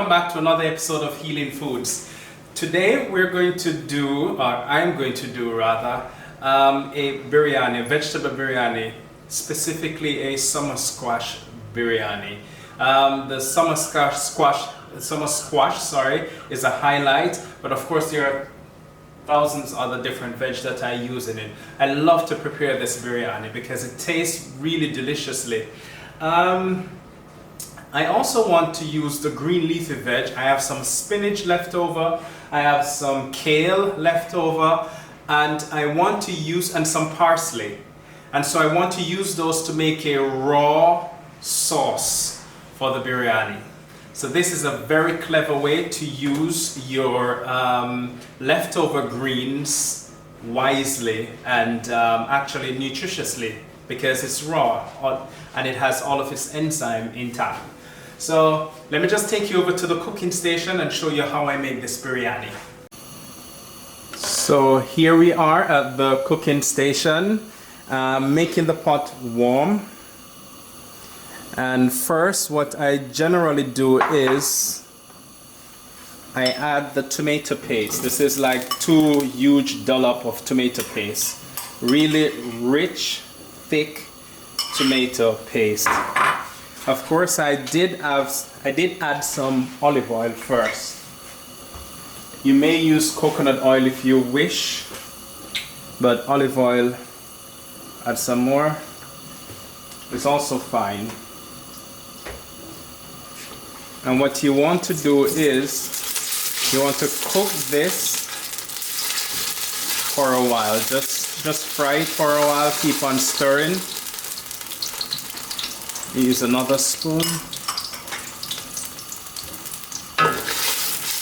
welcome back to another episode of Healing Foods. Today we're going to do, or I'm going to do rather, a biryani, a vegetable biryani, specifically a summer squash biryani. The summer squash, is a highlight, but of course there are thousands other different veg that I use in it. I love to prepare this biryani because it tastes really deliciously. I also want to use the green leafy veg. I have some spinach left over, I have some kale left over, and I want to use, and some parsley. And so I want to use those to make a raw sauce for the biryani. So this is a very clever way to use your leftover greens wisely and actually nutritiously, because it's raw and it has all of its enzyme intact. So let me just take you over to the cooking station and show you how I make this biryani. So here we are at the cooking station, making the pot warm. And first what I generally do is I add the tomato paste. This is like 2 huge dollop of tomato paste. Really rich, thick tomato paste. Of course I did add some olive oil first. You may use coconut oil if you wish, but olive oil, add some more, is also fine. And what you want to do is you want to cook this for a while. Just fry it for a while, keep on stirring. Use another spoon.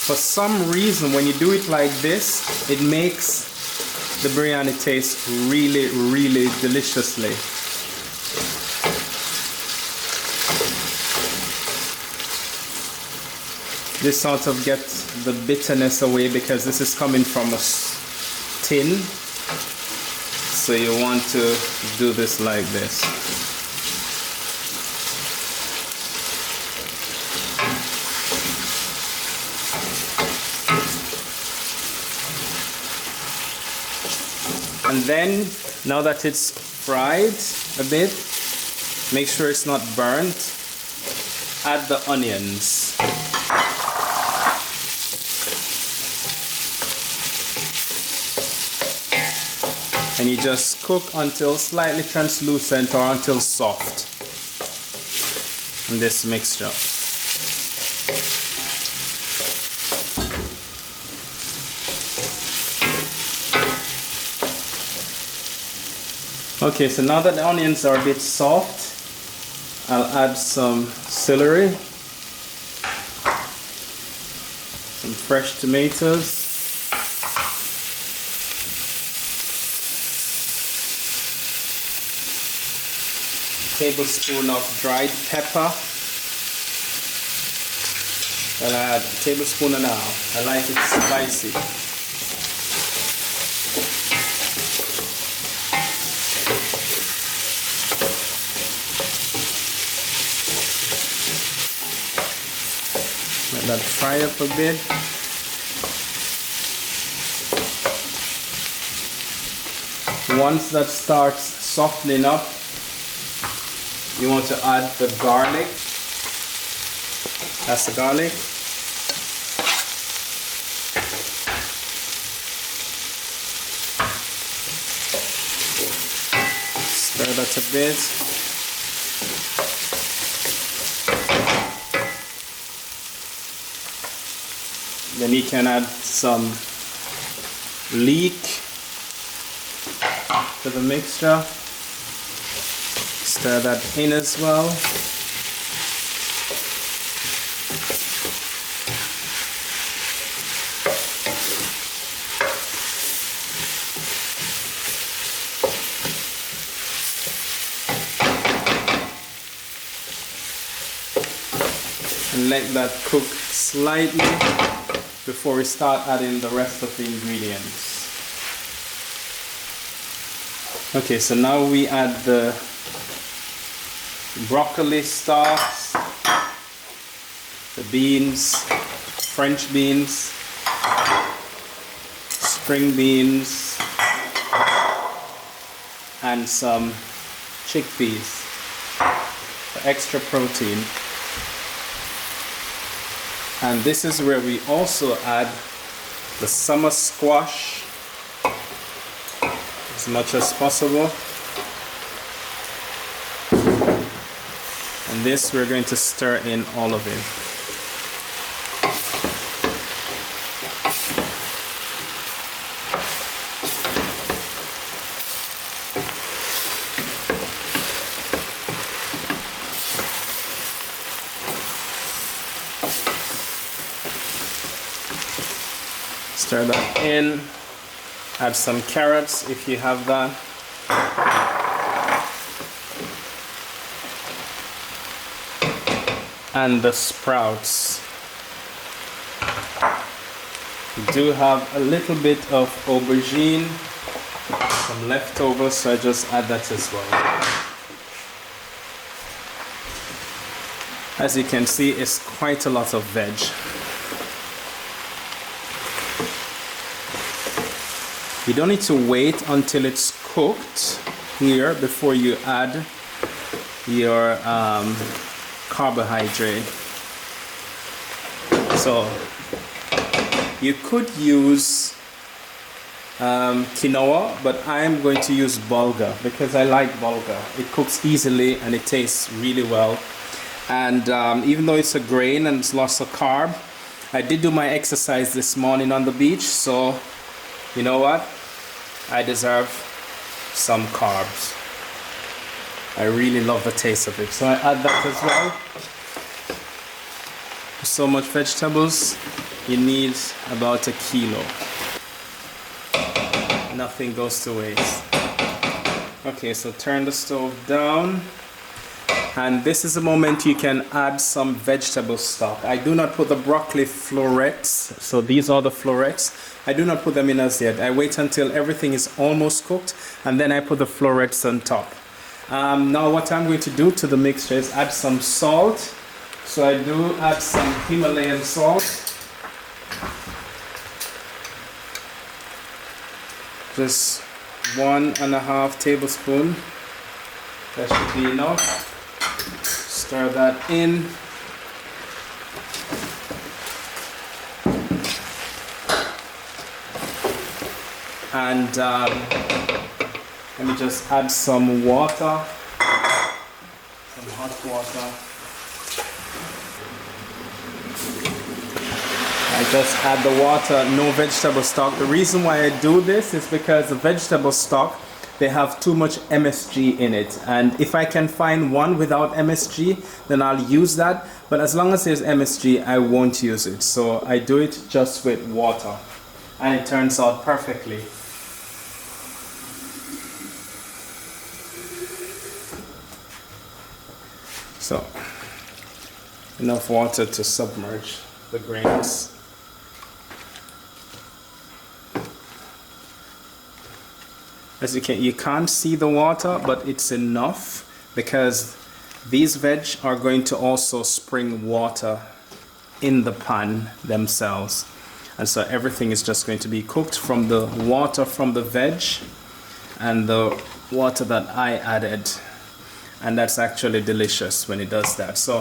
For some reason, when you do it like this, it makes the biryani taste really, really deliciously. This sort of gets the bitterness away because this is coming from a tin. So you want to do this like this. And then, now that it's fried a bit, make sure it's not burnt, add the onions. And you just cook until slightly translucent or until soft in this mixture. Okay, so now that the onions are a bit soft, I'll add some celery, some fresh tomatoes, a tablespoon of dried pepper. I'll add a tablespoon and a half. I like it spicy. Let that fry up a bit. Once that starts softening up, you want to add the garlic. That's the garlic. Stir that a bit. Then you can add some leek to the mixture. Stir that in as well. And let that cook slightly before we start adding the rest of the ingredients. Okay, so now we add the broccoli stalks, the beans, French beans, string beans, and some chickpeas for extra protein. And this is where we also add the summer squash as much as possible. And this we're going to stir in all of it. Stir that in. Add some carrots if you have that. And the sprouts. We do have a little bit of aubergine, some leftovers, so I just add that as well. As you can see, it's quite a lot of veg. You don't need to wait until it's cooked here before you add your carbohydrate. So you could use quinoa, but I'm going to use bulgur because I like bulgur. It cooks easily and it tastes really well. And even though it's a grain and it's lots of carb, I did do my exercise this morning on the beach, so you know what? I deserve some carbs. I really love the taste of it, so I add that as well. So much vegetables, you need about a kilo. Nothing goes to waste. Okay, so turn the stove down. And this is a moment you can add some vegetable stock. I do not put the broccoli florets, so these are the florets. I do not put them in as yet. I wait until everything is almost cooked and then I put the florets on top. Now what I'm going to do to the mixture is add some salt. So I do add some Himalayan salt. Just 1.5 tablespoons. That should be enough. Stir that in. And let me just add some water, some hot water. I just add the water, no vegetable stock. The reason why I do this is because the vegetable stock, they have too much MSG in it, and if I can find one without MSG, then I'll use that, but as long as there's MSG, I won't use it. So I do it just with water and it turns out perfectly. So enough water to submerge the grains. As you can't see the water, but it's enough because these veg are going to also spring water in the pan themselves. And so everything is just going to be cooked from the water from the veg and the water that I added. And that's actually delicious when it does that. So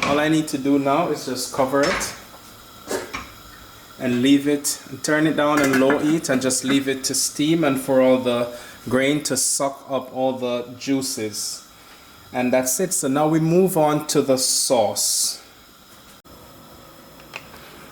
all I need to do now is just cover it and leave it, and turn it down and low heat and just leave it to steam and for all the grain to suck up all the juices. And that's it. So now we move on to the sauce.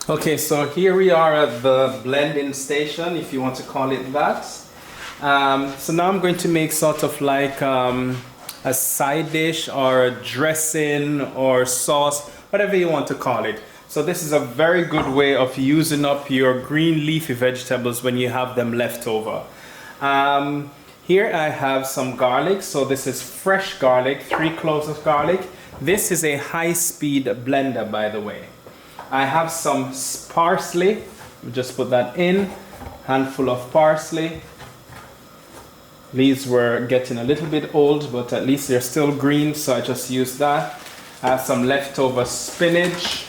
Okay, so here we are at the blending station, if you want to call it that. So now I'm going to make sort of like a side dish or a dressing or sauce, whatever you want to call it. So this is a very good way of using up your green leafy vegetables when you have them left over. Here I have some garlic. So this is fresh garlic, 3 cloves of garlic. This is a high-speed blender, by the way. I have some parsley. Just put that in. Handful of parsley. These were getting a little bit old, but at least they're still green, so I just used that. I have some leftover spinach.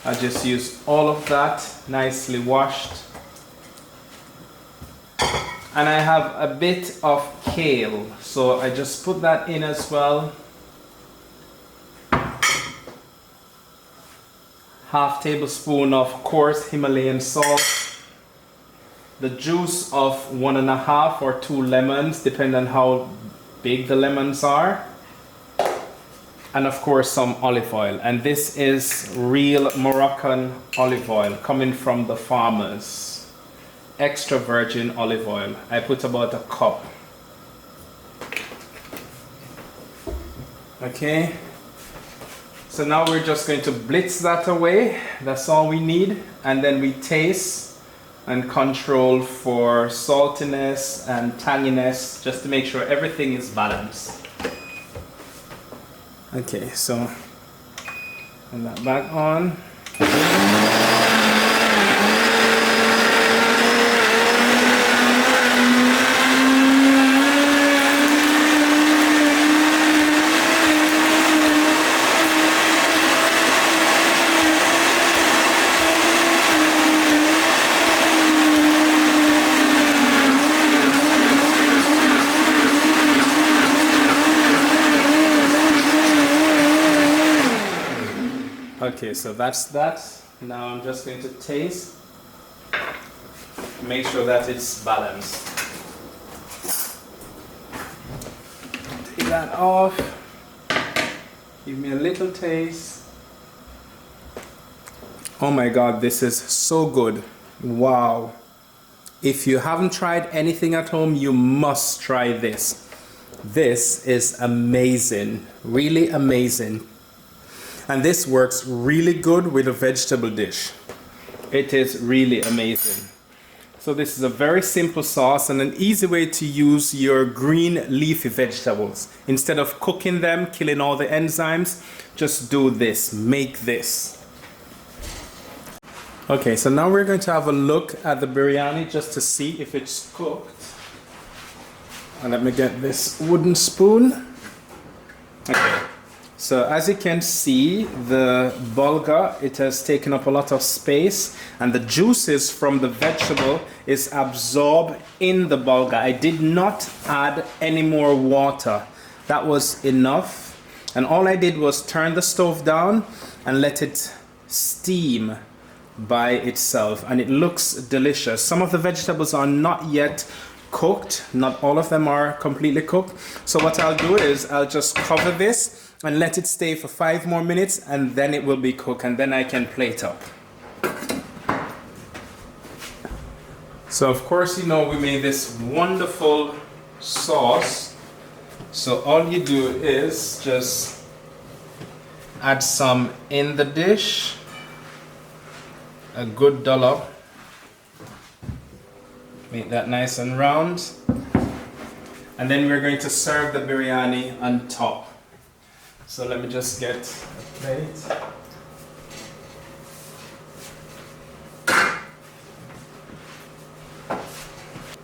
I just use all of that nicely washed. And I have a bit of kale, so I just put that in as well. Half tablespoon of coarse Himalayan salt. The juice of 1.5 or 2 lemons, depending on how big the lemons are. And of course some olive oil. And this is real Moroccan olive oil coming from the farmers. Extra virgin olive oil. I put about a cup. Okay. So now we're just going to blitz that away. That's all we need. And then we taste and control for saltiness and tanginess, just to make sure everything is balanced. Okay, so turn that back on. Okay, so that's that. Now I'm just going to taste. Make sure that it's balanced. Take that off. Give me a little taste. Oh my God, this is so good. Wow. If you haven't tried anything at home, you must try this. This is amazing, really amazing. And this works really good with a vegetable dish. It is really amazing. So this is a very simple sauce and an easy way to use your green leafy vegetables. Instead of cooking them, killing all the enzymes, just do this, make this. Okay, so now we're going to have a look at the biryani just to see if it's cooked. And let me get this wooden spoon. Okay. So as you can see, the bulgur, it has taken up a lot of space and the juices from the vegetable is absorbed in the bulgur. I did not add any more water. That was enough. And all I did was turn the stove down and let it steam by itself. And it looks delicious. Some of the vegetables are not yet cooked. Not all of them are completely cooked. So what I'll do is I'll just cover this and let it stay for 5 more minutes and then it will be cooked and then I can plate up. So of course, you know, we made this wonderful sauce. So all you do is just add some in the dish, a good dollop. Make that nice and round. And then we're going to serve the biryani on top. So let me just get a plate.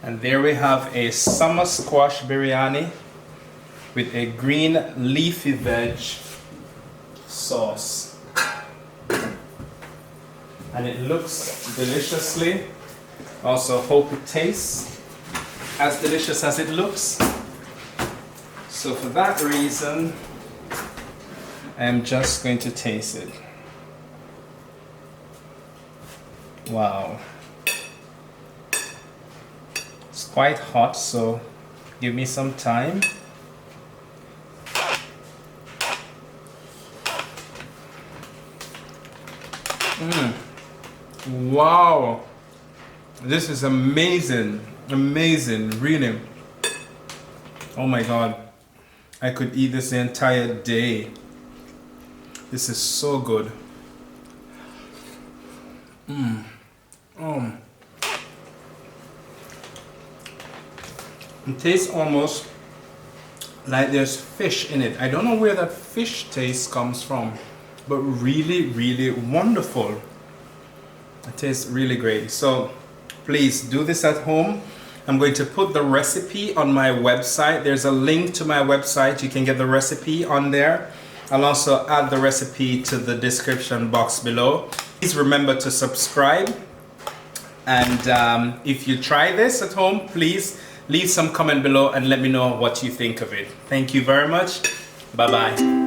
And there we have a summer squash biryani with a green leafy veg sauce. And it looks deliciously. Also hope it tastes as delicious as it looks. So for that reason, I'm just going to taste it. Wow. It's quite hot, so give me some time. Wow. This is amazing. Amazing, really. Oh my God. I could eat this the entire day. This is so good. It tastes almost like there's fish in it. I don't know where that fish taste comes from, but really, really wonderful. It tastes really great. So please do this at home. I'm going to put the recipe on my website. There's a link to my website. You can get the recipe on there. I'll also add the recipe to the description box below. Please remember to subscribe. And if you try this at home, please leave some comment below and let me know what you think of it. Thank you very much. Bye-bye.